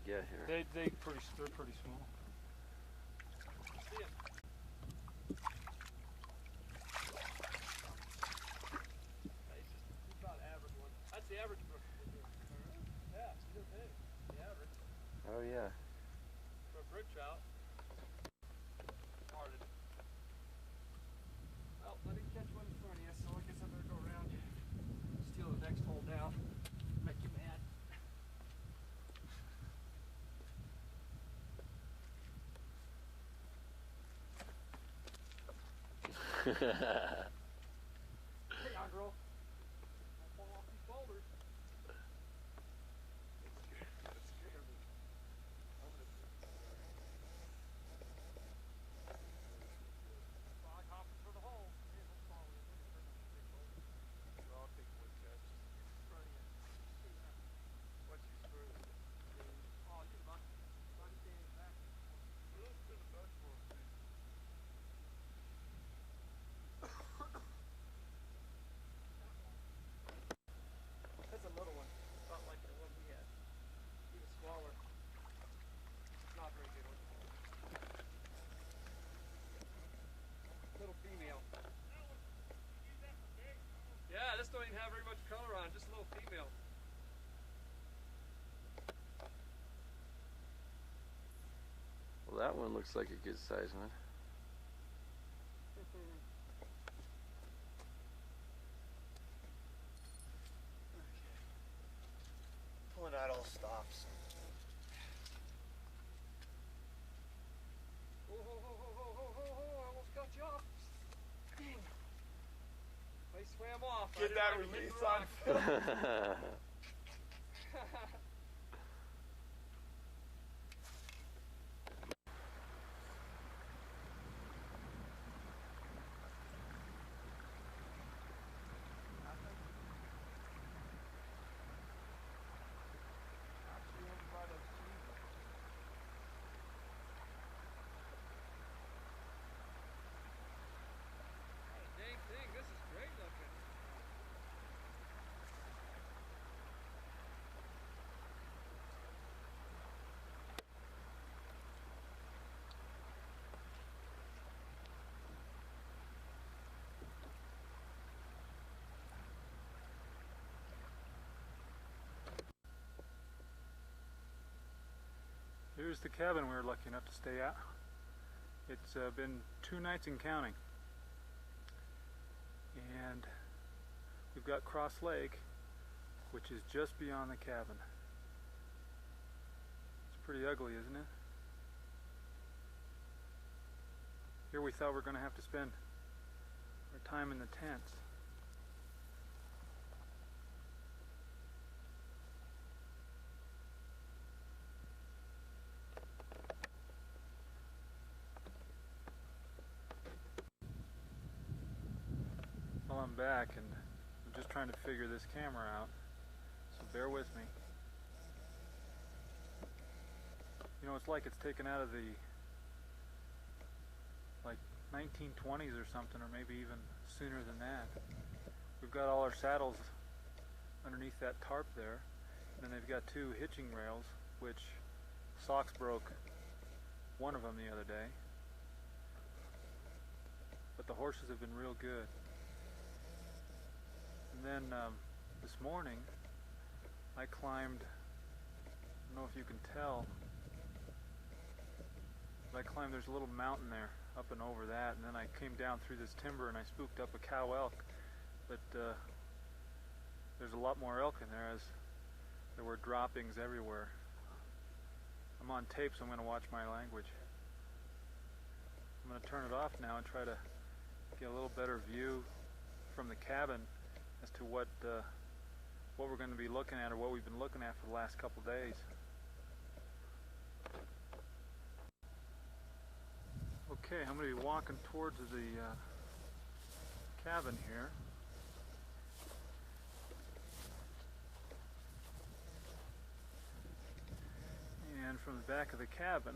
get here? They're pretty small. See ya. It's about average one. That's the average brook. Yeah, it's okay. The average. Oh yeah. For a brook trout. Hearted. Well, I didn't catch one in front of you, so I guess I better go around, steal the next hole down, make you mad. Hey, young girl. Don't fall off these boulders. That scared me. Frog hopping for the hole. Hey, don't fall in. I'll take one catch. What's your screw? Oh, you lucky. Not standing back. Look to the back for a few. That's a little one. Not like the one we had. Even smaller. Not a very good one. Little female. Yeah, this don't even have very much color on, just a little female. Well, that one looks like a good size one. Pulling out all stops. Oh, I almost got you off. Dang. They swam off. Get that release on film. Dang thing, this is great looking. Here's the cabin we were lucky enough to stay at. It's been 2 nights and counting. And we've got Cross Lake, which is just beyond the cabin. It's pretty ugly, isn't it? Here we thought we were going to have to spend our time in the tents. Well, I'm back and I'm just trying to figure this camera out, so bear with me. You know, it's like it's taken out of the like 1920s or something, or maybe even sooner than that. We've got all our saddles underneath that tarp there, and then they've got 2 hitching rails, which Socks broke one of them the other day. But the horses have been real good. And then this morning I climbed, I don't know if you can tell, but I climbed, there's a little mountain there up and over that, and then I came down through this timber and I spooked up a cow elk. But there's a lot more elk in there, as there were droppings everywhere. I'm on tape, so I'm going to watch my language. I'm going to turn it off now and try to get a little better view from the cabin as to what we're going to be looking at, or what we've been looking at for the last couple days. Okay, I'm going to be walking towards the cabin here. And from the back of the cabin,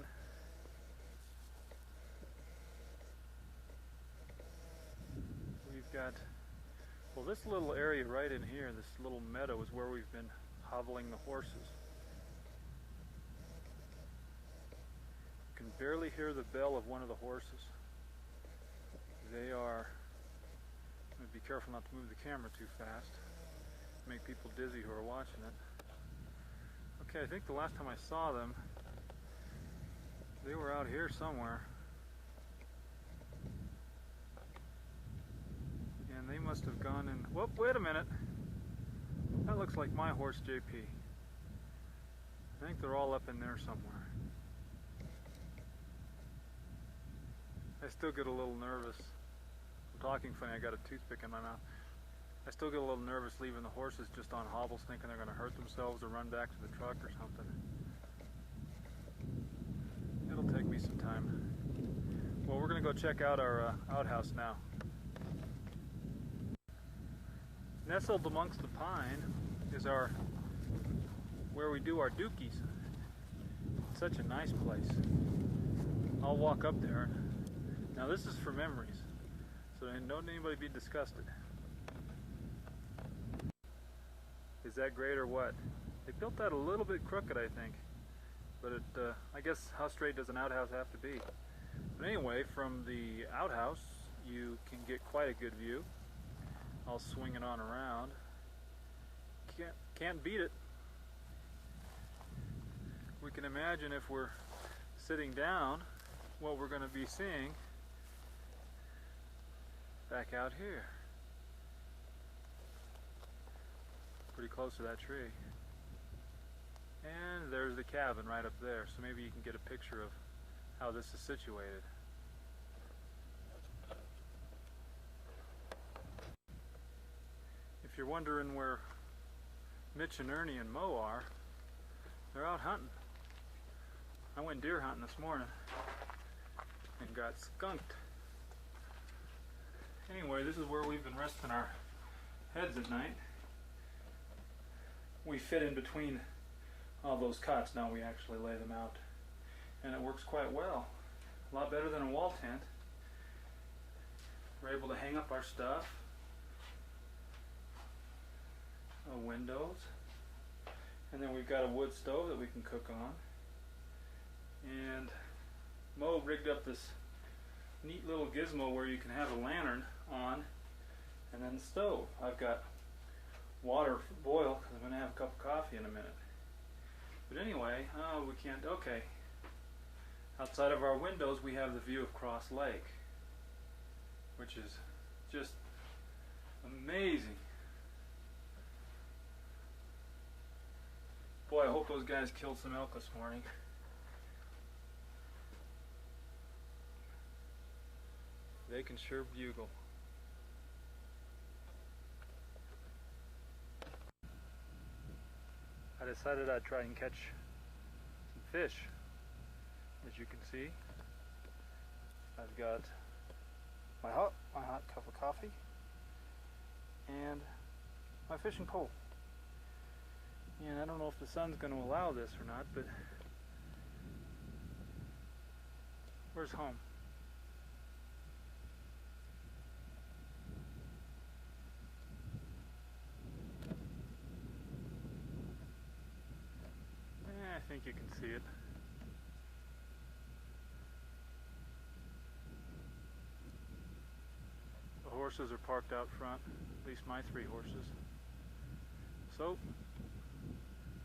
we've got, well, this little area right in here, this little meadow, is where we've been hobbling the horses. barely hear the bell of one of the horses. They are, be careful not to move the camera too fast, make people dizzy who are watching it. Okay, I think the last time I saw them, they were out here somewhere. And they must have gone in, whoop, wait a minute. That looks like my horse, JP. I think they're all up in there somewhere. I still get a little nervous. I'm talking funny, I got a toothpick in my mouth. I still get a little nervous leaving the horses just on hobbles thinking they're going to hurt themselves or run back to the truck or something. It'll take me some time. Well, we're going to go check out our outhouse now. Nestled amongst the pine is where we do our dookies. It's such a nice place. I'll walk up there. Now this is for memories, so don't anybody be disgusted. Is that great or what? They built that a little bit crooked, I think. But I guess how straight does an outhouse have to be? But anyway, from the outhouse, you can get quite a good view. I'll swing it on around. Can't beat it. We can imagine if we're sitting down, what we're going to be seeing back out here. Pretty close to that tree. And there's the cabin right up there, so maybe you can get a picture of how this is situated. If you're wondering where Mitch and Ernie and Mo are, they're out hunting. I went deer hunting this morning and got skunked. Anyway, this is where we've been resting our heads at night. We fit in between all those cots now. We actually lay them out, and it works quite well. A lot better than a wall tent. We're able to hang up our stuff. Windows, and then we've got a wood stove that we can cook on. And Mo rigged up this neat little gizmo where you can have a lantern on and then the stove. I've got water for the boil because I'm going to have a cup of coffee in a minute. But anyway, we can't, okay. Outside of our windows we have the view of Cross Lake, which is just amazing. Boy, I hope those guys killed some elk this morning. They can sure bugle. I decided I'd try and catch some fish. As you can see, I've got my hot cup of coffee and my fishing pole. And I don't know if the sun's going to allow this or not, but where's home? I think you can see it. The horses are parked out front, at least my 3 horses. So,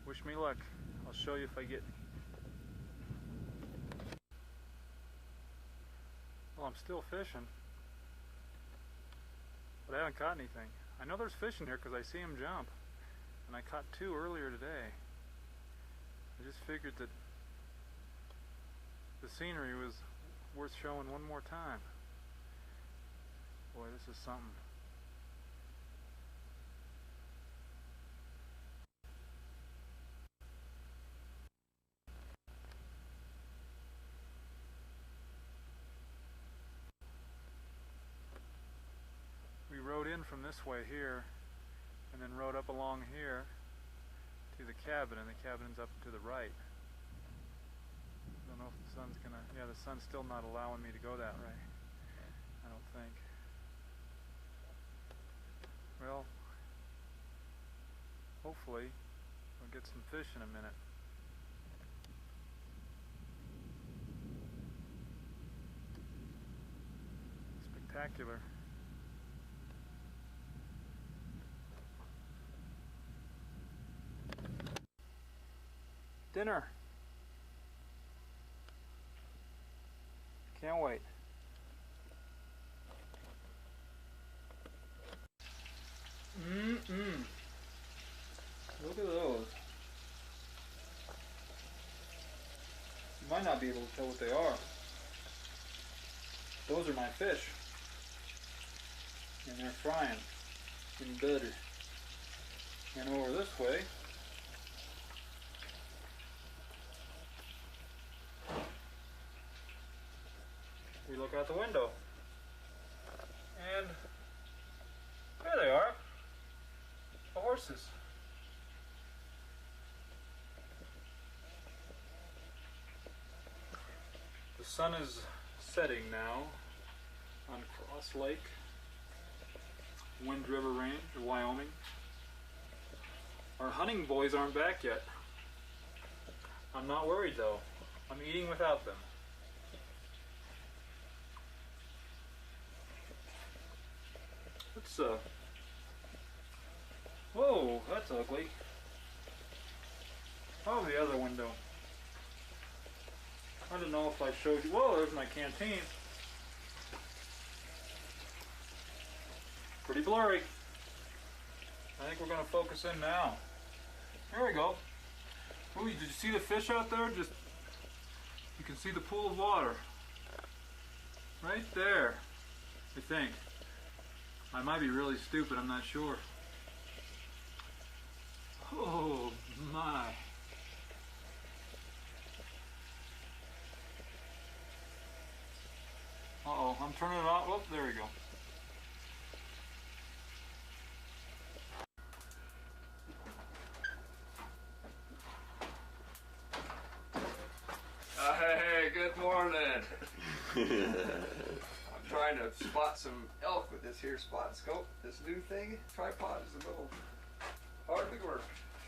wish me luck. I'll show you if I get any. Well, I'm still fishing, but I haven't caught anything. I know there's fish in here because I see them jump, and I caught 2 earlier today. I just figured that the scenery was worth showing one more time. Boy, this is something. We rode in from this way here, and then rode up along here to the cabin, and the cabin's up to the right. I don't know if the sun's gonna, yeah, the sun's still not allowing me to go that way, I don't think. Well, hopefully we'll get some fish in a minute. spectacular. Dinner. Can't wait. Look at those. You might not be able to tell what they are. Those are my fish. And they're frying in butter. And over this way, we look out the window. And there they are. The horses. The sun is setting now on Cross Lake, Wind River Range of Wyoming. Our hunting boys aren't back yet. I'm not worried though. I'm eating without them. Let's whoa, that's ugly. Oh, the other window. I don't know if I showed you. Whoa, there's my canteen. Pretty blurry. I think we're going to focus in now. Here we go. Ooh, did you see the fish out there? Just, you can see the pool of water. Right there, I think. I might be really stupid, I'm not sure. Oh my. Uh-oh, I'm turning it on. Oh, there we go. Hey, good morning. I'm trying to spot some elk with this here spot scope. This new thing, tripod is a little hard to work.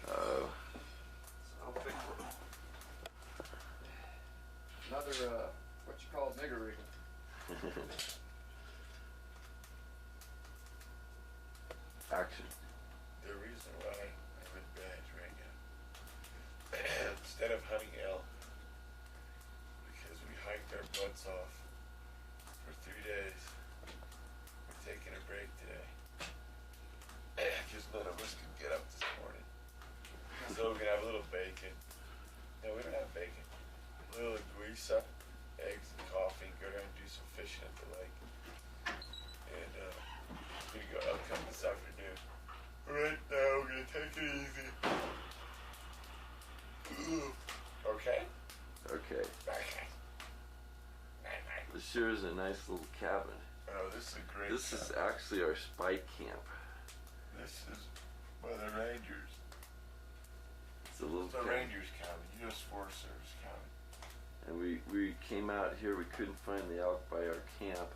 Oh. So I'll fix it. Another, what you call nigger rigging. Action. The reason why I'm in bed right now, instead of hunting elk, because we hiked our butts off for 3 days, we're taking a break today. Because none of us could get up this morning. So we're gonna have a little bacon. No, we don't have bacon. A little guisa, eggs and coffee, go down and do some fishing at the lake. And we're gonna go elk hunt this afternoon. Right now, we're gonna take it easy. Ooh. Okay? Okay. Okay. This sure is a nice little cabin. Oh, this is a great This is cabin. actually our spike camp. This is one of the Rangers. It's a little It's a cabin. Rangers cabin, U.S. Forest Service cabin. And we came out here, we couldn't find the elk by our camp.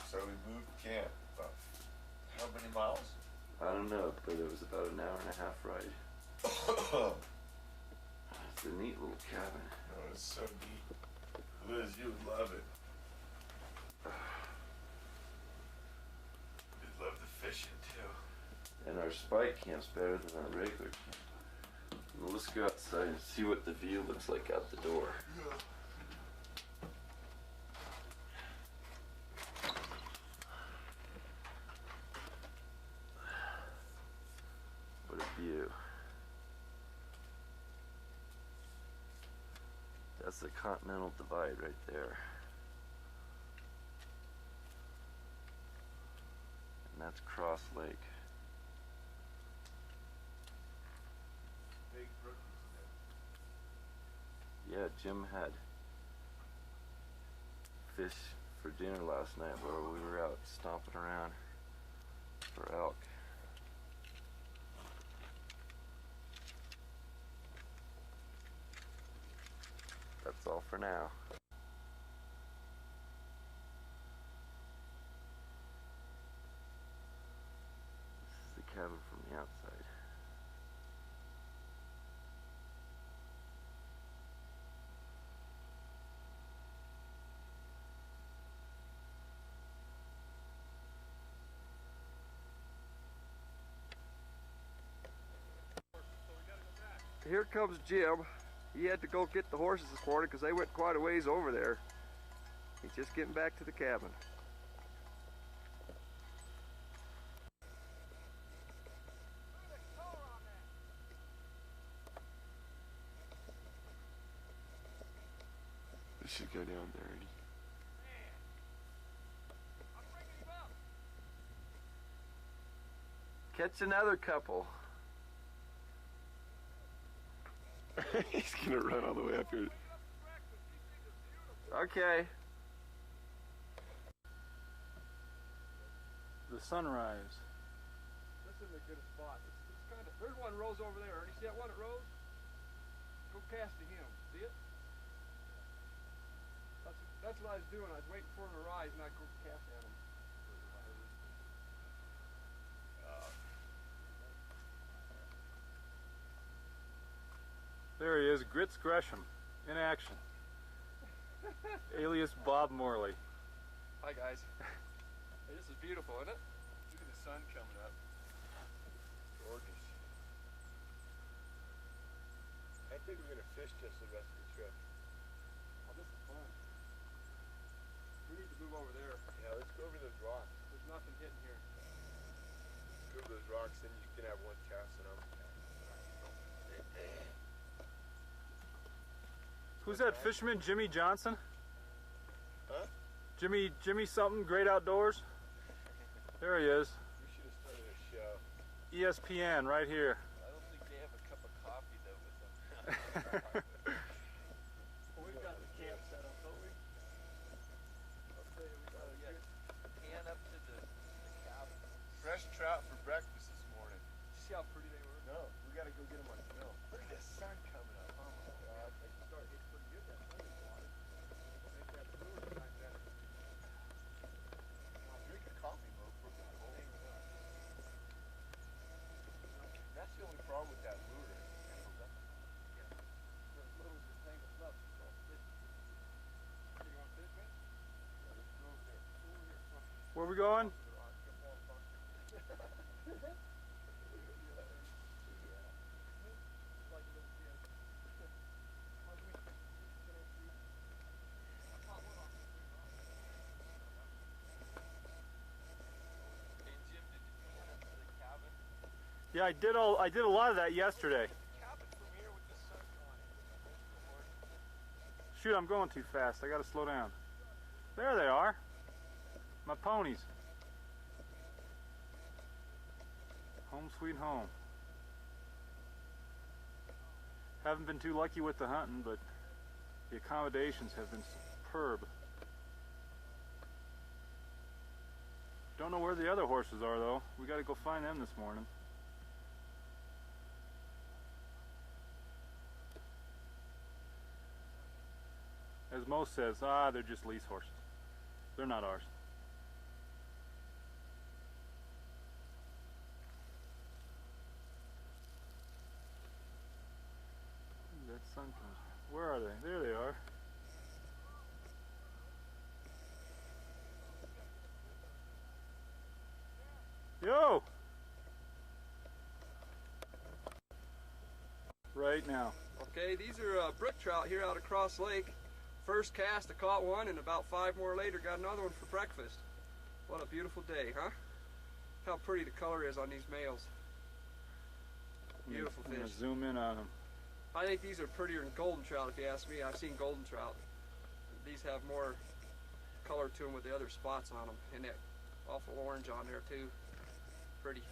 So we moved camp about how many miles? I don't know, but it was about an hour and a half ride. It's a neat little cabin. Oh, it's so neat. Liz, you would love it. You'd love the fishing too. And our spike camp's better than our regular camp. Well, let's go outside and see what the view looks like out the door. Yeah. What a view. That's the Continental Divide right there. And that's Cross Lake. Big brookies there. Yeah, Jim had fish for dinner last night while we were out stomping around for elk. That's all for now. This is the cabin from the outside. here comes Jim. He had to go get the horses this morning because they went quite a ways over there. He's just getting back to the cabin. We should go down there. Catch another couple. He's gonna run all the way up here. Okay. The sunrise. This isn't a good spot. It's kind of. There's one rose over there. You see that one that rose? Go cast to him. See it? That's what I was doing. I was waiting for him to rise, and I'd go cast at him. There he is, Grits Gresham, in action. Alias Bob Morley. Hi guys. Hey, this is beautiful, isn't it? Look at the sun coming up. Gorgeous. I think we're gonna fish just the rest of the trip. Oh, this is fun. We need to move over there. Yeah, let's go over those rocks. There's nothing hitting here. Let's go over those rocks, then you can have one cast and I'm Who's that fisherman, Jimmy Johnson? Huh? Jimmy something, Great Outdoors? There he is. We should have started a show. ESPN, right here. I don't think they have a cup of coffee though with them. Well, we've got the camp set up, don't we? I'll tell you, we got a Can up to the cabin. Fresh trout for breakfast this morning. See how pretty they were? No, we gotta go get them on film. Look at the sun coming up. Oh my God. They can start getting pretty good that sun is water. Make that fluid tonight better. I'll drink a coffee mug for the whole thing. That's the only problem with that lure. Those little tangled up. So fish. You want fish, man? Yeah, let's go over there. Over here. Come on. Where we going? Jump on, fuck. Like a little kid. How's we? Hey Jim, did you can up to the cabin? Yeah, I did a lot of that yesterday. Cabin from here with the sun on it. Shoot, I'm going too fast. I gotta slow down. There they are. My ponies. Home sweet home. Haven't been too lucky with the hunting, but the accommodations have been superb. Don't know where the other horses are though. We gotta go find them this morning. As Mo says, they're just lease horses. They're not ours. That sun comes. Where are they? There they are. Yo! Right now. Okay, these are brook trout here out of Cross Lake. First cast, I caught one, and about 5 more later, got another one for breakfast. What a beautiful day, huh? How pretty the color is on these males. Beautiful I'm gonna fish. zoom in on them. I think these are prettier than golden trout, if you ask me. I've seen golden trout. These have more color to them with the other spots on them, and that awful orange on there too. Pretty.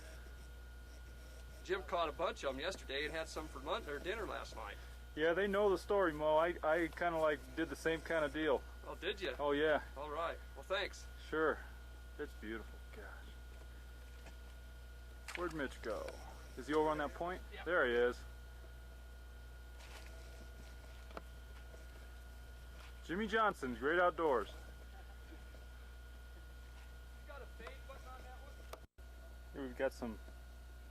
Jim caught a bunch of them yesterday and had some for lunch or dinner last night. Yeah, they know the story, Mo. I kind of like did the same kind of deal. Oh, did you? Oh yeah, All right. Well, thanks. sure. It's beautiful. Gosh. Where'd Mitch go? Is he over on that point? Yeah. There he is. Jimmy Johnson's Great Outdoors. You got a fade button on that one? Here we've got some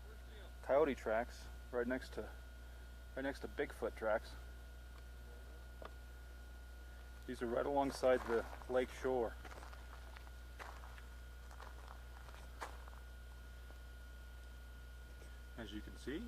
Where's Jim? coyote tracks right next to Bigfoot tracks. These are right alongside the lake shore. As you can see,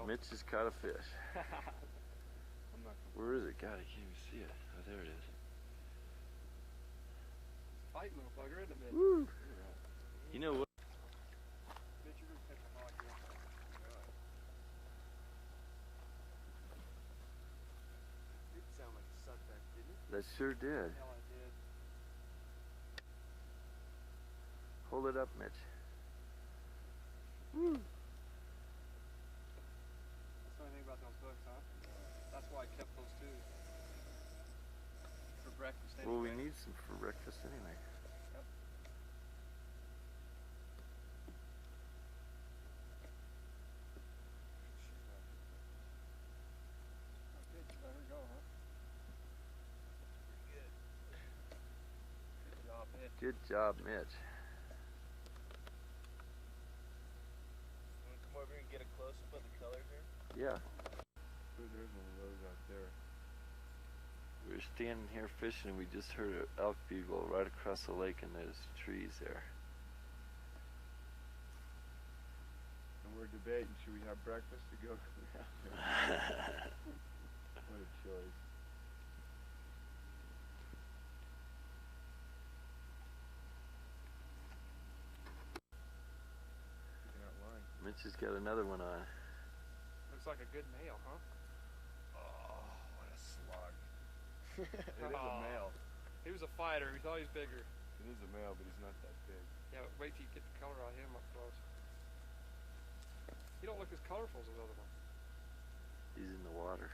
Mitch has caught a fish. I'm not gonna Where is it? God, I can't even see it. Oh, there it is. Fight little bugger, isn't it, Mitch? Woo! You know what? Mitch, you're gonna catch a hog here. It sounded like a suckback, didn't it? That sure did. Hell, I did. Hold it up, Mitch. Woo! That's the only thing about those hooks, huh? That's why I kept those two. For breakfast anyway. Well, we need some for breakfast anyway. Yep. Okay, there we go, huh? Pretty good. Good job, Mitch. Good job, Mitch. Wanna come over and get a close up of the colors here? Yeah. There's one of those out there. We were standing here fishing and we just heard an elk bugle right across the lake and there's trees there. And we're debating, should we have breakfast to go? What a choice. You're not lying. Mitch has got another one on. Looks like a good male, huh? Oh, what a slug. It is a male. He was a fighter. We thought he was bigger. It is a male, but he's not that big. Yeah, but wait till you get the color on him up close. He don't look as colorful as those other ones. He's in the water.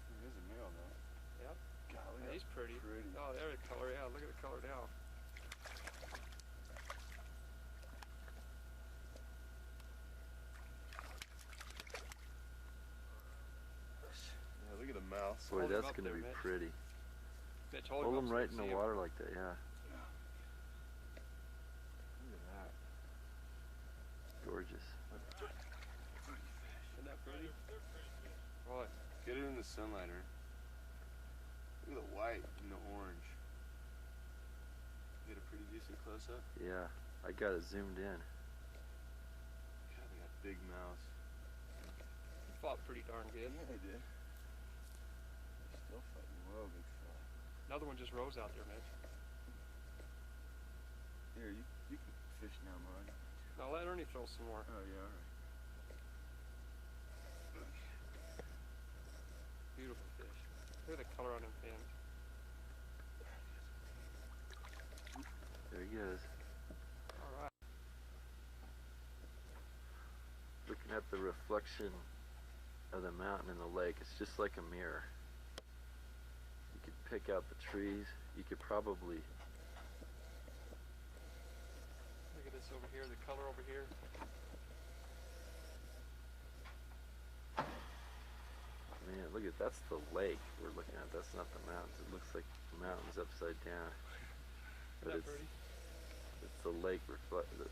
He is a male, though. Yep. Golly, Yeah, he's pretty. Oh, there's the color. Yeah, look at the color now. Yeah, look at the mouth. Boy, Hold him that's up going to there, be Mitch. pretty. Mitch, Hold him him up so right you in the see him. water like that, yeah. Look at that. Gorgeous. Isn't that pretty? What? Get it in the sunlight, huh? Look at the white and the orange. Get a pretty decent close up. Yeah, I got it zoomed in. God, they got big mouths. He fought pretty darn good. Yeah, they did. Still fighting well, big fella. Another one just rose out there, Mitch. Here, you can fish now, Mark. Now let Ernie throw some more. Oh, yeah, alright. Beautiful fish. Look at the color on them fins. There he goes. All right. Looking at the reflection of the mountain and the lake, it's just like a mirror. You could pick out the trees. You could probably, Look at this over here, the color over here. man, look at, that's the lake we're looking at. That's not the mountains. It looks like the mountains upside down. But Isn't that pretty? it's the lake, the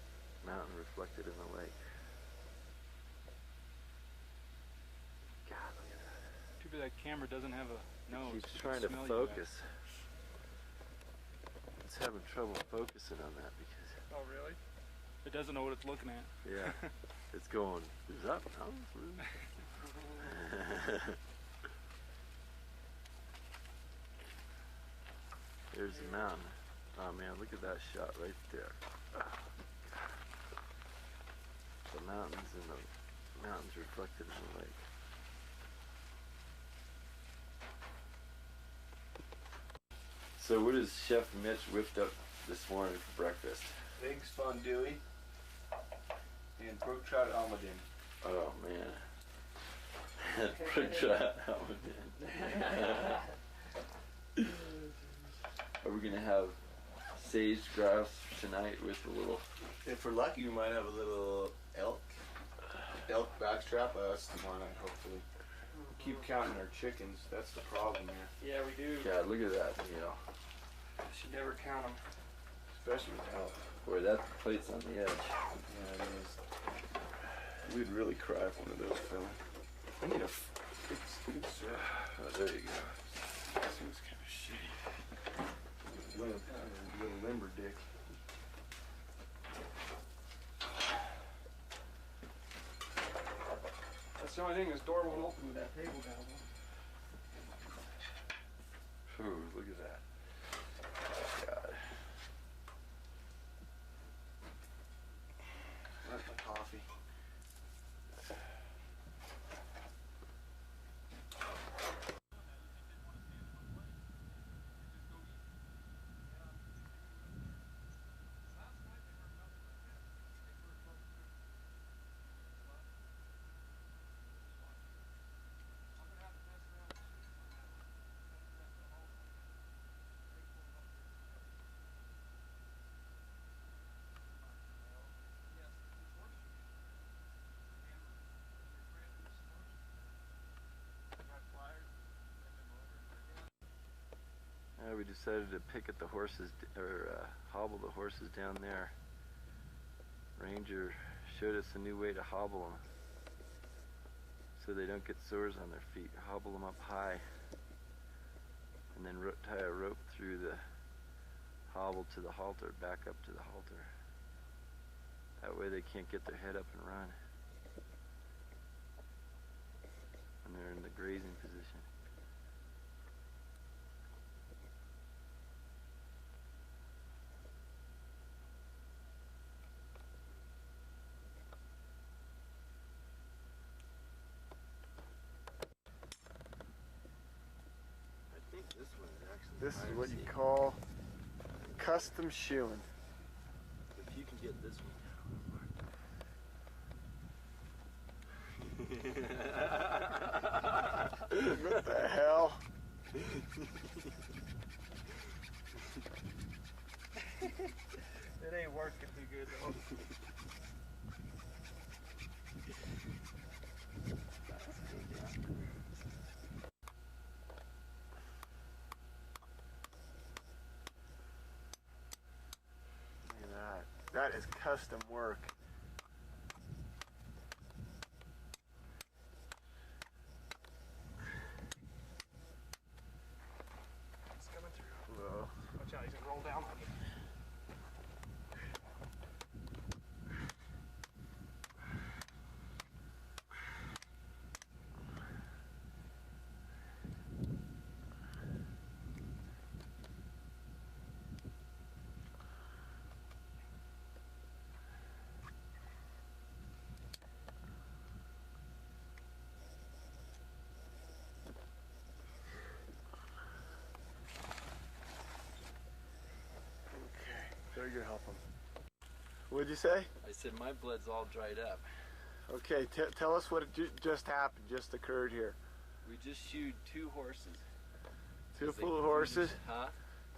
mountain reflected in the lake. God, look at that. Too bad that camera doesn't have a nose. Keeps It can trying to smell you focus. It's having trouble focusing on that because, Oh, really? guys. It doesn't know what it's looking at. yeah, it's going, is that mountains? There's the mountain. Oh man, look at that shot right there. Oh, God. The mountains and the mountains reflected in the lake. So what is Chef Mitch whipped up this morning for breakfast? Eggs fondue and brook trout almadine. Oh man. Brook trout almond. Are we gonna have sage grouse tonight with a little? If we're lucky, we might have a little elk backstrap us tomorrow night, hopefully. Keep counting our chickens. That's the problem here. Yeah, we do. God, look at that meal. Should never count them. Especially with elk. Boy, that plate's on the edge. Yeah, it is. We'd really cry for one of those, fella. I need a good syrup. Oh, there you go. This thing's kind of shitty. Little limber dick. That's the only thing, this door won't open with that table down there. Ooh, look at that. God. That's my coffee. We decided to pick at the horses, or hobble the horses down there. Ranger showed us a new way to hobble them so they don't get sores on their feet. Hobble them up high and then tie a rope through the hobble to the halter, back up to the halter. That way they can't get their head up and run when they're in the grazing position. This is what you call custom shoeing. If you can get this one. What the hell? It ain't working too good though. That is custom work. It's coming through. Whoa. Watch out, he's gonna roll down on you. There you help him. What'd you say? I said my blood's all dried up. Okay, tell us what just happened, just occurred here. We just shoed 2 horses. Two full horses? Huh?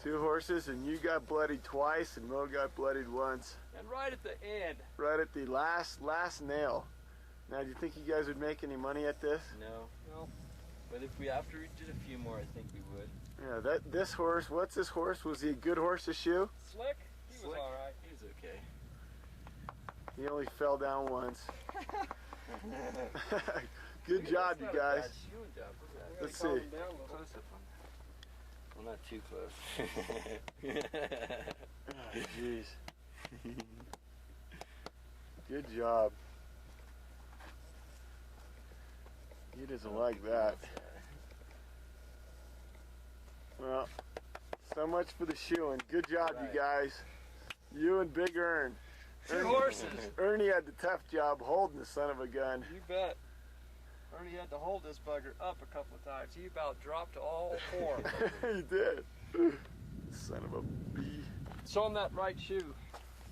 2 horses, and you got bloodied twice, and Mo got bloodied once. And right at the end. Right at the last nail. Now, do you think you guys would make any money at this? No. No. But if after we did a few more, I think we would. Yeah, this horse, what's this horse? Was he a good horse to shoe? Slick? He was alright. He was okay. He only fell down once. Good job, you guys. Let's see. Close up on that. Well, not too close. Oh, jeez. Good job. He doesn't like that. Well, so much for the shoeing. Good job, Right. you guys. You and Big Ern. 2 horses. Ernie had the tough job holding the son of a gun. You bet. Ernie had to hold this bugger up a couple of times. He about dropped all 4. He did. Son of a bee. Show him that right shoe.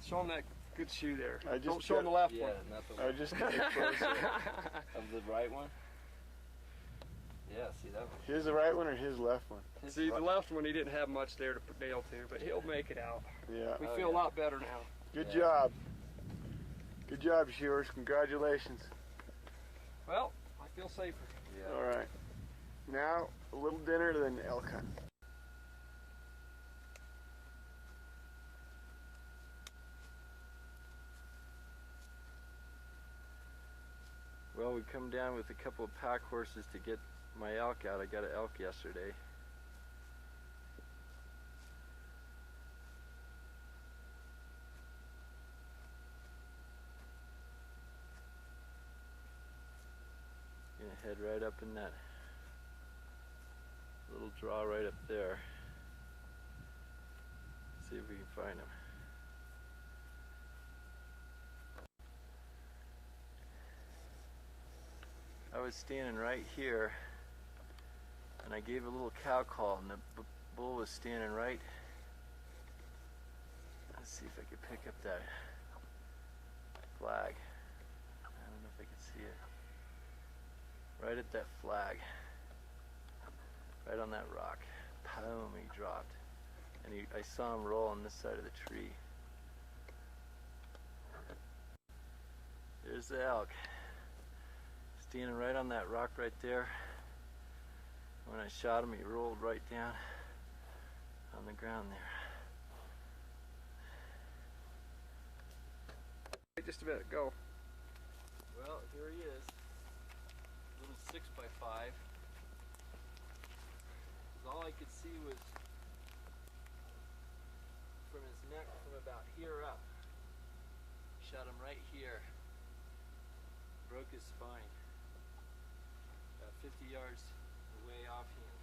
Show him that good shoe there. I just Don't show him the got- left Yeah, one. not the I one. just got it closer. Of the right one? Yeah, see that one? His the right one or his left one? See, the left one, he didn't have much there to nail to, but he'll make it out. Yeah. We Oh, feel a yeah. lot better now. Good Yeah. job. Good job, shoers. Congratulations. Well, I feel safer. Yeah. All right. Now, a little dinner, then elk hunt. Well, we come down with a couple of pack horses to get my elk out. I got an elk yesterday. head right up in that little draw right up there. See if we can find him. I was standing right here and I gave a little cow call and the bull was standing right. Let's see if I can pick up that flag. I don't know if I can see it. Right at that flag. Right on that rock. Boom, he dropped. And I saw him roll on this side of the tree. There's the elk. Standing right on that rock right there. When I shot him, he rolled right down on the ground there. Just a minute, go. Well, here he is. Little 6x5. All I could see was from his neck from about here up. Shot him right here. Broke his spine. About 50 yards away offhand.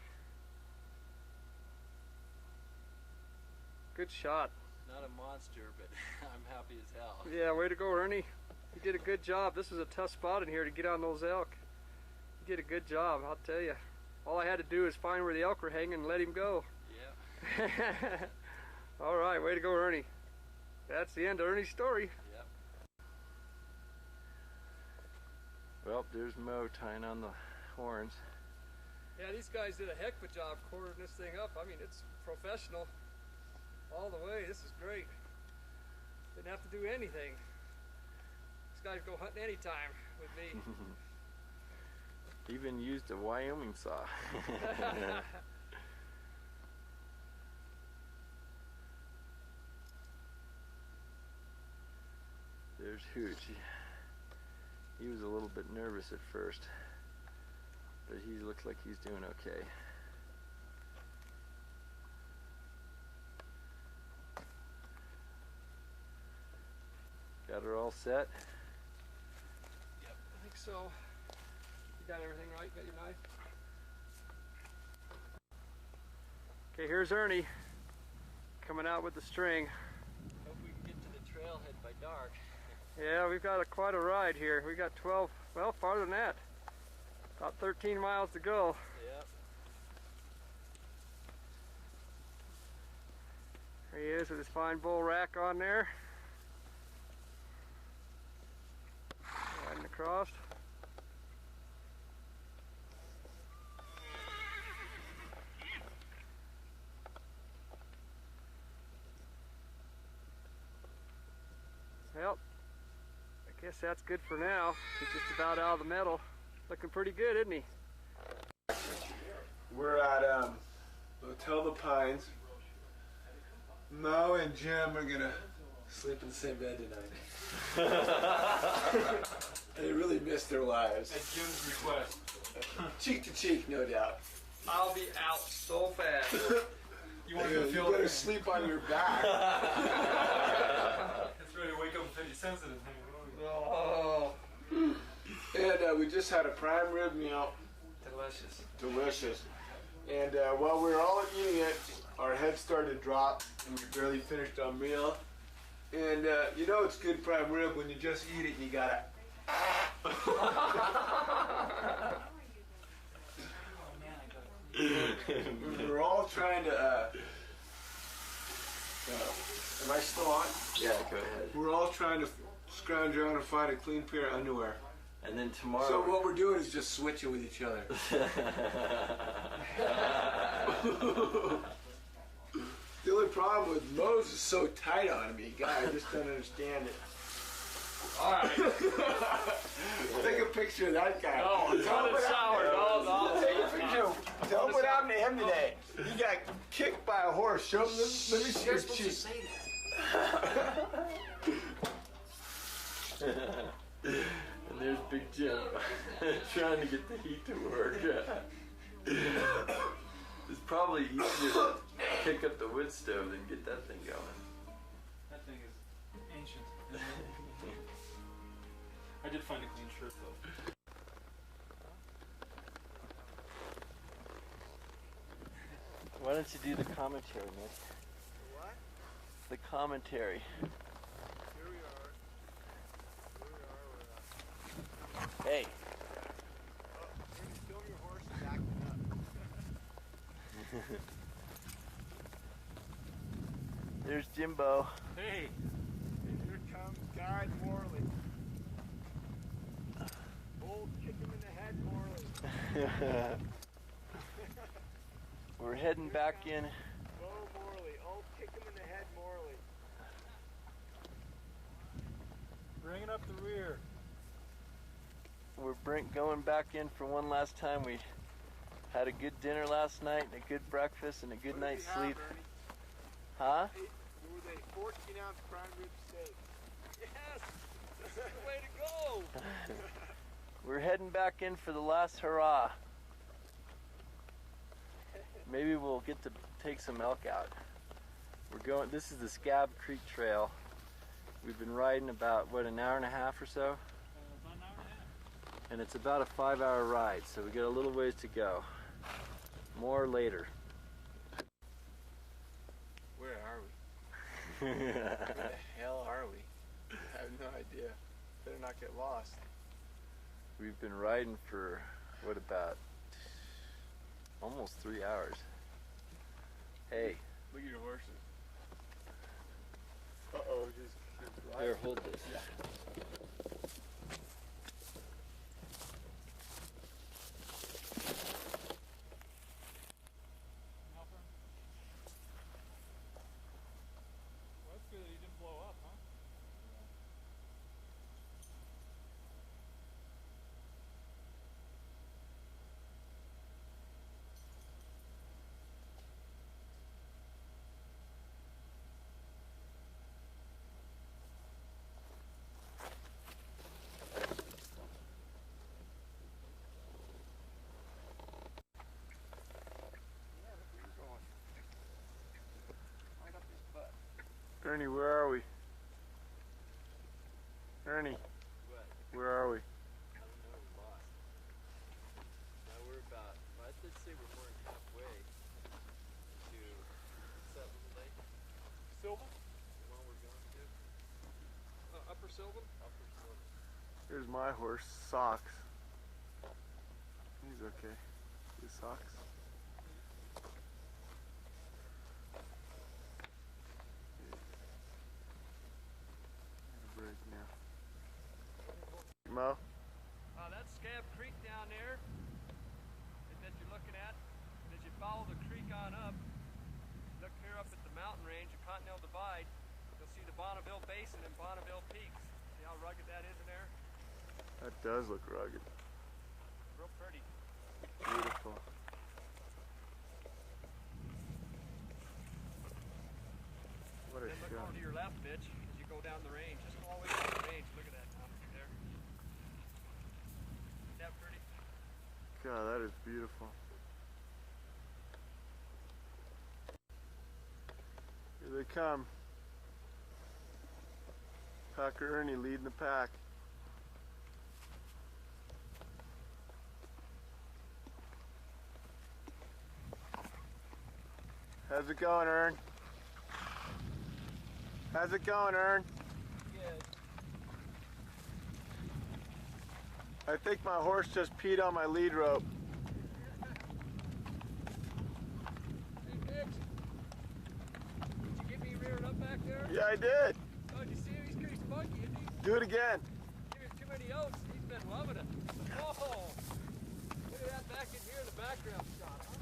Good shot. Not a monster, but I'm happy as hell. Yeah, way to go, Ernie. You did a good job. This is a tough spot in here to get on those elk. You did a good job, I'll tell you. All I had to do is find where the elk were hanging and let him go. Yeah. All right, way to go, Ernie. That's the end of Ernie's story. Yep. Well, there's Mo tying on the horns. Yeah, these guys did a heck of a job quartering this thing up. I mean, it's professional all the way. This is great. Didn't have to do anything. These guys go hunting anytime with me. Even used a Wyoming saw. There's Hooch. He was a little bit nervous at first, but he looks like he's doing okay. Got her all set? Yep, I think so. You got everything right? Got your knife? Okay, here's Ernie coming out with the string. Hope we can get to the trailhead by dark. Yeah, we've got quite a ride here. We got 12, well, farther than that. About 13 miles to go. Yep. There he is with his fine bull rack on there. Riding across. Well, I guess that's good for now. He's just about out of the metal. Looking pretty good, isn't he? We're at Hotel The Pines. Mo and Jim are gonna sleep in the same bed tonight. They really missed their lives. At Jim's request. Cheek to cheek, no doubt. I'll be out so fast. You want You to feel better sleep on your back. It's ready to wake up and feel sensitive. Oh, And we just had a prime rib meal. delicious. Delicious. And while we were all eating it, our heads started to drop and we barely finished our meal. And you know it's good prime rib when you just eat it and you gotta. We were all trying to. Am I still on? Yeah, go ahead. We're all trying to scrounge around and find a clean pair of underwear. And then tomorrow. So what we're doing is just switching with each other. The only problem with Mose is so tight on me, guy. I just don't understand it. All right. Take a picture of that guy. No, it's not a sour. No. Take a picture. Tell him what happened to him today. He got kicked by a horse. Show him. Let me see your cheek. And there's Big Jim trying to get the heat to work. It's probably easier to pick up the wood stove than get that thing going. That thing is ancient. Isn't it? I did find a clean shirt though. Why don't you do the commentary, Nick? What? The commentary. Here we are. Hey. Oh, Ernie, film your horse is acting up. There's Jimbo. Hey. And here comes Guy Morley. Old kick him in the head, Morley. We're heading back in. Bo Morley. Old kick him in the head, Morley. Bringing up the rear. We're going back in for one last time. We had a good dinner last night, and a good breakfast, and a good What did night's we have, sleep. Ernie? Huh? Hey, it was a 14-ounce prime rib steak. Yes! This is the way to go! We're heading back in for the last hurrah. Maybe we'll get to take some elk out. This is the Scab Creek Trail. We've been riding about, what, an hour and a half or so? About an hour and a half. And it's about a 5-hour ride, so we got a little ways to go. More later. Where are we? Where the hell are we? I have no idea. Better not get lost. We've been riding for, what, about almost 3 hours. Hey. Look at your horses. Uh-oh, just right. Here, hold this. Well, that's good that he didn't blow up, huh? Ernie, where are we? Ernie, What? where are we? I don't know, we're lost. Now we're about, well, I'd say we're more than halfway to, what's that little lake? Sylvan? The one we're going to? Upper Sylvan? Upper Silver. Here's my horse, Socks. He's okay. His Socks. Break now. Mo? That's Scab Creek down there that you're looking at. And as you follow the creek on up, look here up at the mountain range of Continental Divide, you'll see the Bonneville Basin and Bonneville Peaks. See how rugged that is in there? That does look rugged. Real pretty. Beautiful. What a Then look shot. over to your left, Mitch, as you go down the range. Just go all the way down the range. Look at that up there. Isn't that pretty? God, that is beautiful. Here they come. Packer Ernie leading the pack. How's it going, Ern? How's it going, Ern? Good. I think my horse just peed on my lead rope. Hey, Mitch. Did you get me reared up back there? Yeah, I did. Oh, did you see him? He's pretty spunky, isn't he? Do it again. Give him too many oats. He's been loving it. Whoa! Look at that back in here in the background shot, huh?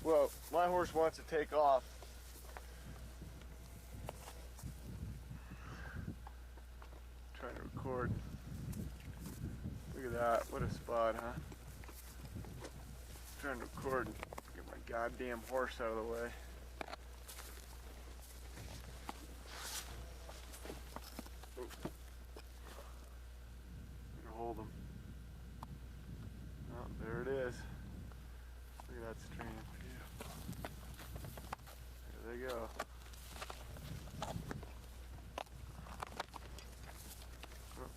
Well, my horse wants to take off. Trying to record. Look at that. What a spot, huh? Trying to record and get my goddamn horse out of the way. Hold him. Oh, there it is. Look at that stream. There they go. Oh,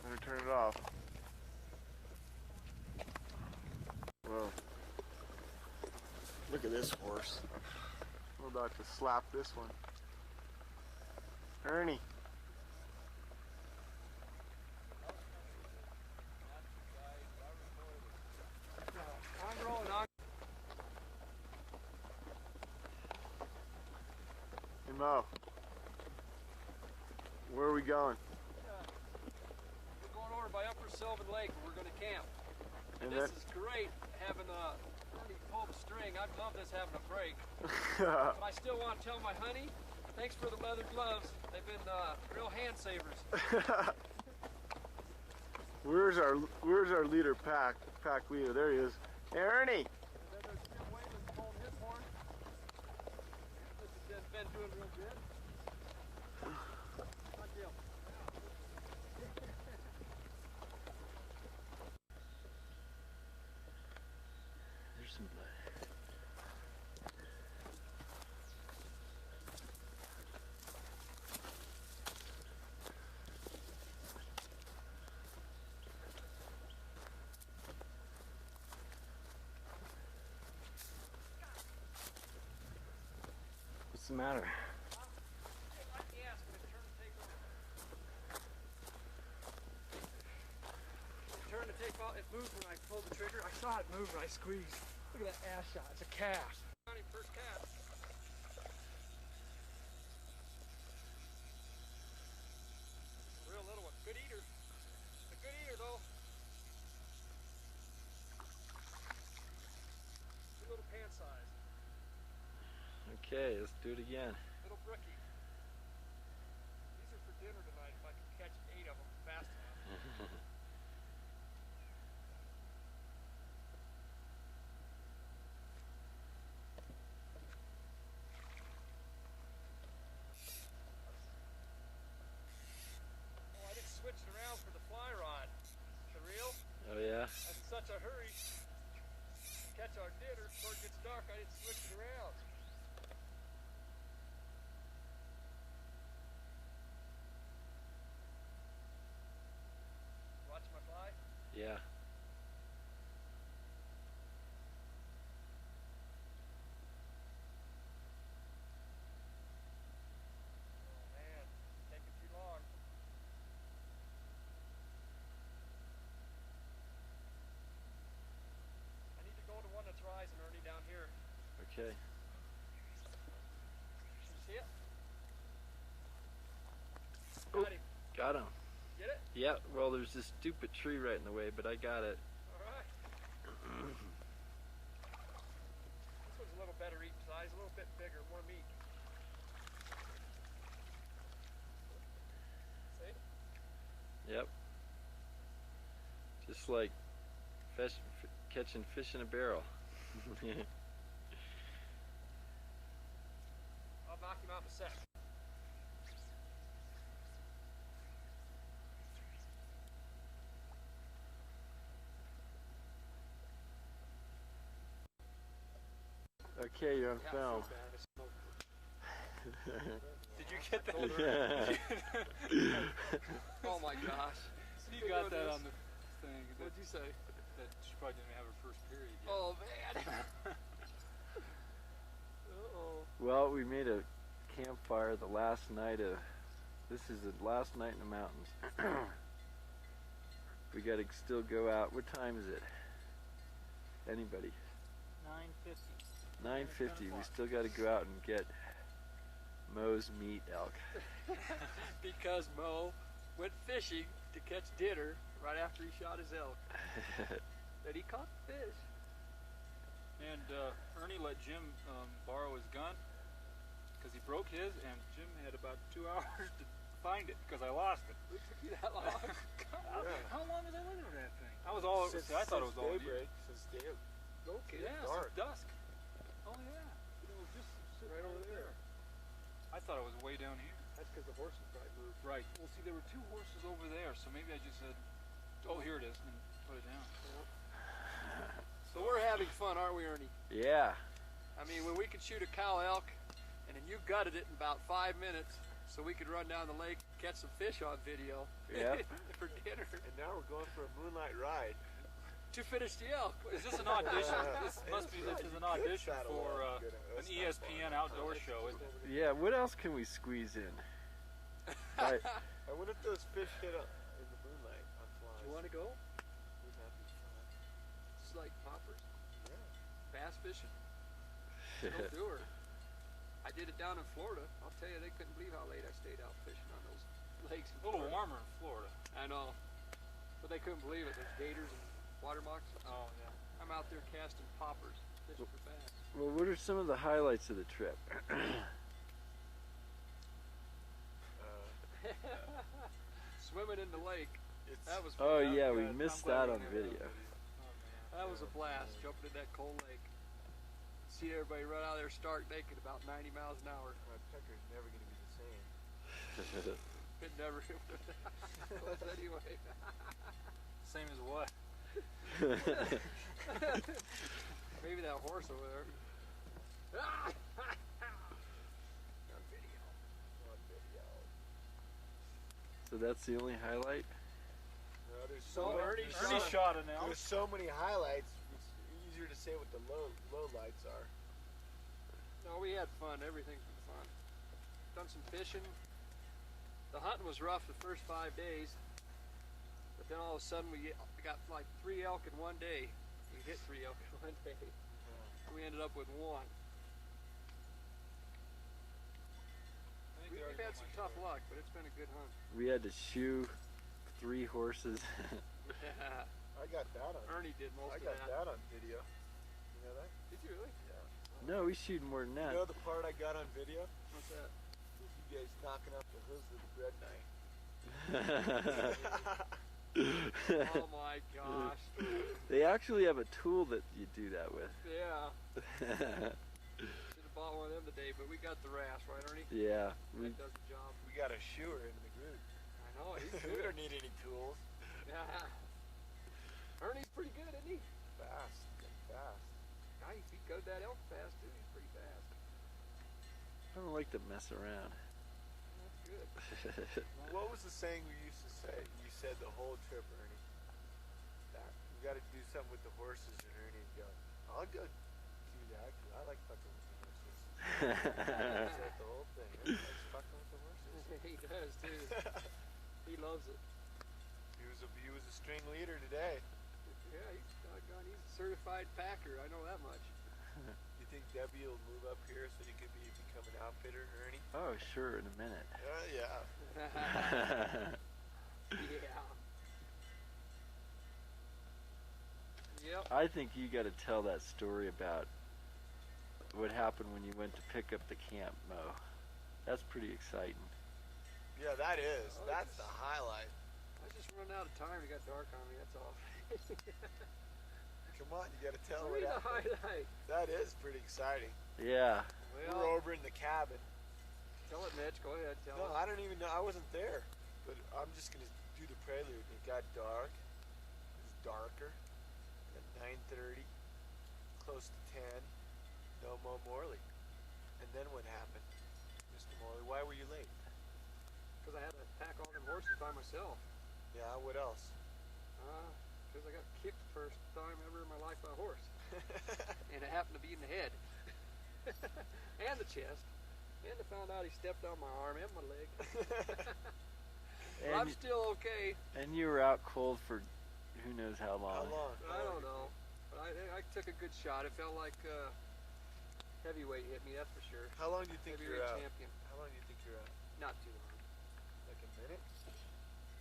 better turn it off. Whoa. at this horse. We're about to slap this one. Ernie. I'm rolling on. Hey Mo. Where are we going? We're going over by Upper Sylvan Lake where we're going to camp. And This is great having Ernie pull the string. I'd love this having a break. that... But I still want to tell my honey, thanks for the leather gloves. They've been real hand savers. Where's our leader, pack leader? There he is. Hey, Ernie. And then there's Jim Wayman holding his horn. This has been doing real good. Not Jim. There's some blood. What's the matter? Turn to take off. It moved when I pulled the trigger. I saw it move when I squeezed. Look at that ass shot. It's a calf. First calf. Real little one. Good eater. A good eater though. It's a little pan size. Okay, let's do it again. Little brookie. These are for dinner tonight if I can catch 8 of them fast enough. Oh, I just switched around for the fly rod. The reel. Oh yeah? I'm in such a hurry to catch our dinner before it gets dark. I didn't switch it around. Watch my fly. Yeah. Oh man, taking too long. I need to go to one that's rising, Ernie, down here. Okay. Did you see it? Oh. Got him. Got him. Get it? Yeah, well there's this stupid tree right in the way, but I got it. Alright. This one's a little better eating size, a little bit bigger, more meat. See? Yep. Just like catching fish in a barrel. I'll knock him out in a sec. Okay, you're on film. Did you get that? Oh my gosh. You got that on the thing. What'd you say? That she probably didn't have her first period yet. Oh man. Uh-oh. Well, we made a campfire the last night of. This is the last night in the mountains. We gotta still go out. What time is it? Anybody? 9:50. 9:50. We still gotta go out and get Mo's meat elk. Because Mo went fishing to catch dinner right after he shot his elk. Then he caught fish. And Ernie let Jim borrow his gun because he broke his, and Jim had about 2 hours to find it because I lost it. It took you that long? How long was I looking for that thing? I was all. I thought it was all daybreak. Since day. Okay, Yeah, dark. since dusk. Oh yeah. It was just sitting right over there. I thought it was way down here. That's because the horses probably moved. Right. Well, see, there were 2 horses over there, so maybe I just said, "Oh, here it is," and put it down. So we're having fun, aren't we, Ernie? Yeah. I mean, when we could shoot a cow elk, and then you gutted it in about 5 minutes, so we could run down the lake and catch some fish on video. Yep. For dinner. And now we're going for a moonlight ride. to finish the elk. Is this an audition? This must be, this is an audition for an ESPN outdoor show, isn't it? Yeah, what else can we squeeze in? I, I wonder if those fish hit up in the moonlight on flies. You want to go? Wouldn't that be fun? It's like poppers, Yeah. bass fishing. Don't do her. I did it down in Florida. I'll tell you, they couldn't believe how late I stayed out fishing on those lakes. A little warmer in Florida. I know, but they couldn't believe it. There's gators and water moccasins. Oh, yeah. I'm out there casting poppers, fishing for bass. well, what are some of the highlights of the trip? Swimming in the lake. It's That was Oh fun. yeah, we I'm missed glad that we on did video. That was a blast, jumping in that cold lake. See everybody run out of there stark naked about 90 miles an hour. my pecker's never gonna be the same. It never was anyway. Same as what? Maybe that horse over there. On video. On video. So that's the only highlight? No, there's So many- Ernie shot an elk. There's so many highlights. It's easier to say what the low lights are. No, we had fun. Everything's been fun. Done some fishing. The hunting was rough the first 5 days, but then all of a sudden we got like 3 elk in one day. We hit 3 elk in one day. We ended up with 1. We've had some tough luck, but it's been a good hunt. We had to shoe 3 horses. Yeah, I got that on. Ernie did most I of got that. that on video. You know that? Did you really? No, we shoot more than You that. know the part I got on video? What's that? You guys knocking up the hooves with the bread knife. Oh my gosh. They actually have a tool that you do that with. Yeah. Should have bought one of them today, but we got the RAS, right, Ernie? Yeah, we, That does the job. We got a shoer in the group. I know, he's We good. don't need any tools. Yeah. Ernie's pretty good, isn't he? Fast. Fast. Yeah, he got that elk fast too. He's pretty fast. I don't like to mess around. That's good. What was the saying we used to say? You said the whole trip, Ernie. That we got to do something with the horses, and Ernie would go, "I'll go do that. 'Cause I like fucking with the horses." He said the whole thing. He likes fucking with the horses. He does too. He loves it. He was a string leader today. Yeah, he's doggone. He's a certified packer. I know that much. You think Debbie will move up here so you could become an outfitter, Ernie? Oh, sure, in a minute. Yeah. Yeah. Yep. I think you got to tell that story about what happened when you went to pick up the camp, Mo. That's pretty exciting. Yeah, that is. Oh, That's it's- the highlight. I was just running out of time. It got dark on me. That's all. Come on, you got to tell Tell me what the happened. highlight. That is pretty exciting. Yeah. We were Well, over in the cabin. tell it, Mitch. Go ahead. Tell No, it. I don't even know. I wasn't there. But I'm just going to do the prelude. It got dark. It was darker. At 9:30, close to 10, no Mo Morley. And then what happened? Mr. Morley, why were you late? Because I had to pack all them horses by myself. Yeah, what else? Because I got kicked first time ever in my life by a horse. And it happened to be in the head. And the chest. And I found out he stepped on my arm and my leg. But I'm And, still okay. and you were out cold for who knows how How long. long? I don't know. But I took a good shot. It felt like heavyweight hit me, that's for sure. How long do you think you're Heavyweight out? champion. How long do you think you're out? Not too long. Like a minute?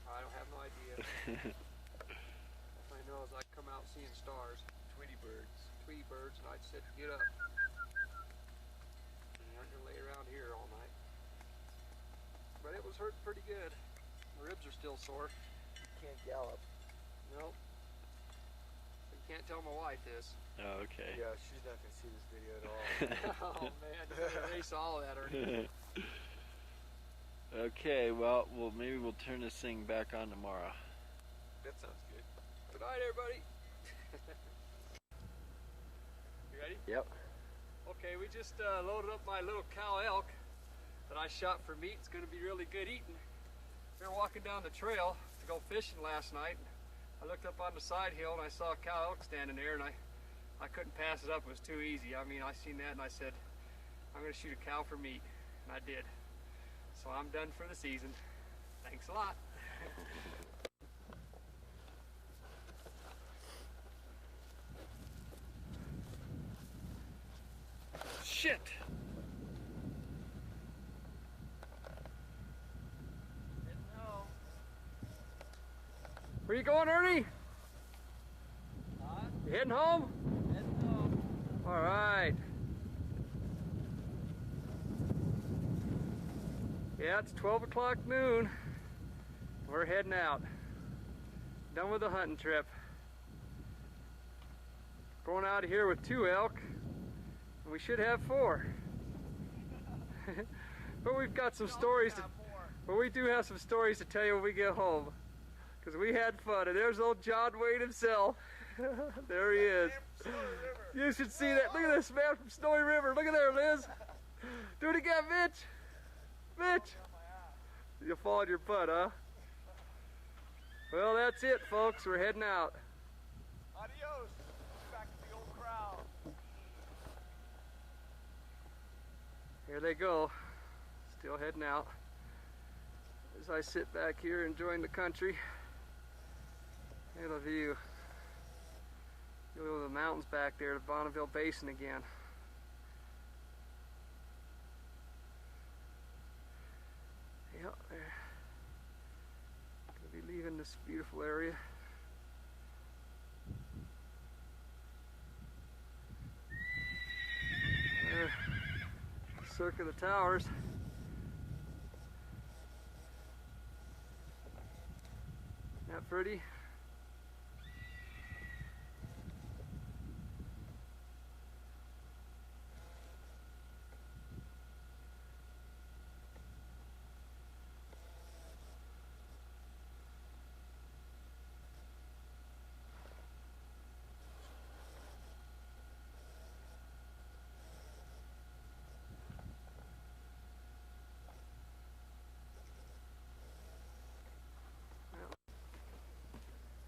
I don't have no idea. All I know is I come out seeing stars, Tweety birds. Tweety birds, and I said, get up. And I'm gonna lay around here all night. But it was hurting pretty good. My ribs are still sore. Can't gallop. Nope. You can't tell my wife this. Oh, okay. Yeah, she's not gonna see this video at all. Oh man, you better erase all of that, Ernie. Okay, well, maybe we'll turn this thing back on tomorrow. That sounds good. Good night, everybody. You ready? Yep. Okay, we just loaded up my little cow elk that I shot for meat. It's going to be really good eating. We were walking down the trail to go fishing last night. I looked up on the side hill and I saw a cow elk standing there, and I couldn't pass it up. It was too easy. I mean, I seen that and I said, I'm gonna shoot a cow for meat, and I did. So I'm done for the season. Thanks a lot. Shit! No. Where you going, Ernie? Huh? You heading home? No. All right. Yeah, it's 12 o'clock noon. We're heading out. Done with the hunting trip. Going out of here with 2 elk, and we should have 4. But we've got some stories to, but we do have some stories to tell you when we get home. Because we had fun, and there's old John Wayne himself. There he is. You should see that. Look at this man from Snowy River. Look at there, Liz. Do it again, Mitch. Mitch. You'll fall on your butt, huh? Well, that's it, folks. We're heading out. Adios. Back to the old crowd. Here they go. Still heading out. As I sit back here enjoying the country. Look at the view. Look at the mountains back there, the Bonneville Basin again. Yep, there. Gonna be leaving this beautiful area. There. Circle of the towers. Isn't that pretty?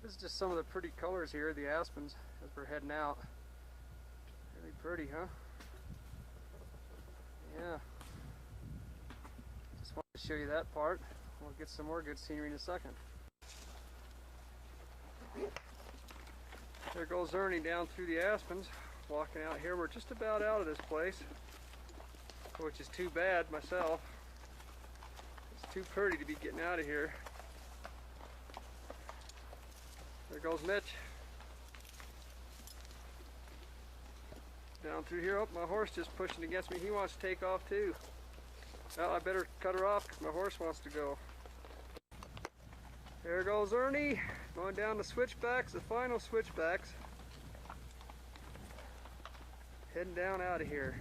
This is just some of the pretty colors here, the aspens, as we're heading out. Really pretty, huh? Yeah. Just wanted to show you that part. We'll get some more good scenery in a second. There goes Ernie down through the aspens, walking out here. We're just about out of this place, which is too bad myself. It's too pretty to be getting out of here. There goes Mitch. Down through here. Oh, my horse just pushing against me. He wants to take off too. Well, I better cut her off because my horse wants to go. There goes Ernie. Going down the switchbacks, the final switchbacks. Heading down out of here.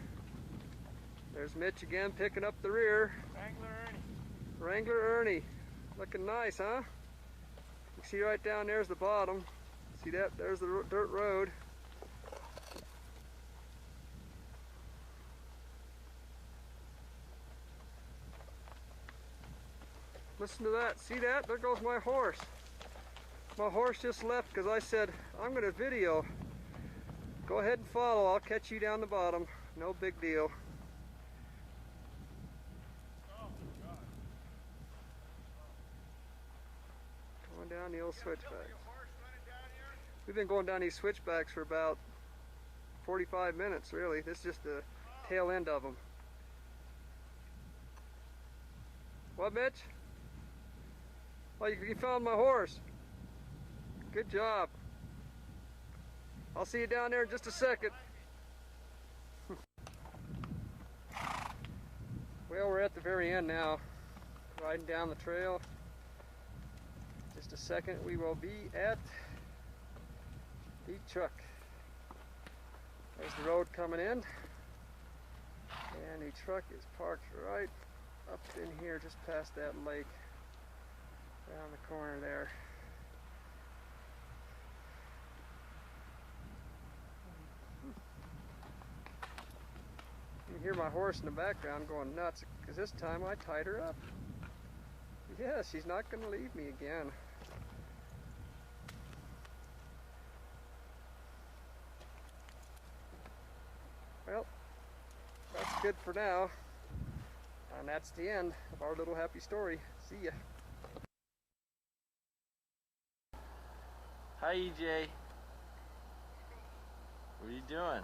There's Mitch again picking up the rear. Wrangler Ernie. Wrangler Ernie. Looking nice, huh? You see right down there's the bottom. See that? There's the dirt road. Listen to that. See that? There goes my horse. My horse just left because I said, I'm going to video. Go ahead and follow. I'll catch you down the bottom. No big deal. Down the old switchbacks. We've been going down these switchbacks for about 45 minutes, really. This is just the tail end of them. What, Mitch? Oh, you found my horse. Good job. I'll see you down there in just a second. Well, we're at the very end now, riding down the trail. Just a second, we will be at the truck. There's the road coming in, and the truck is parked right up in here, just past that lake, around the corner there. You can hear my horse in the background going nuts, because this time I tied her up. Yeah, she's not going to leave me again. Well, that's good for now. And that's the end of our little happy story. See ya. Hi, EJ. What are you doing?